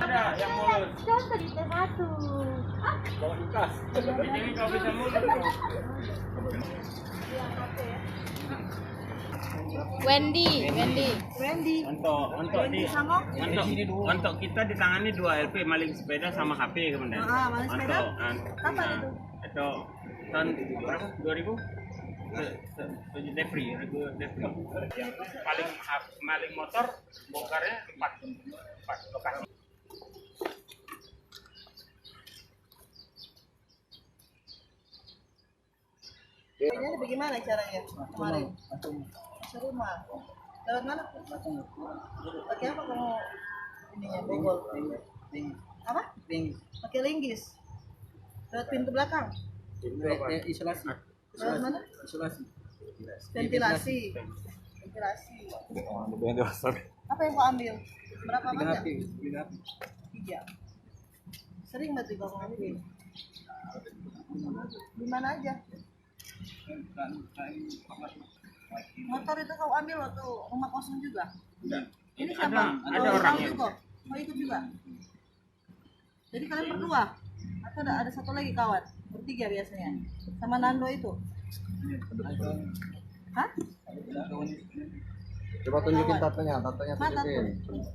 ada yang mulus. Contoh di satu. Bawa kulkas. Ini kau bisa mulus. Wendy. Untuk kita ditangani 2 LP maling sepeda sama HP kemudian. Maling sepeda? Kapan itu? Itu tahun berapa? 2000? Defri. Yang paling maling motor bongkarnya 4 lokasi. Ini bagaimana caranya kemarin? Masuk rumah. Lewat mana? Pakai apa kamu ininya bobol? Apa? Pakai linggis. Lewat pintu belakang. Isolasi. Lewat mana? Isolasi. Ventilasi. Apa yang kau ambil? Berapa banyak? 3. Sering berarti kau ambil. Di mana aja? Motor itu kau ambil waktu rumah kosong juga? Ini siapa? Ada orang juga. Mau ikut juga? Jadi kalian berdua? Atau ada satu lagi kawan? Bertiga biasanya? Sama Nando itu? Hah? Coba tunjukin tatonya Mana tunjukin. tuh?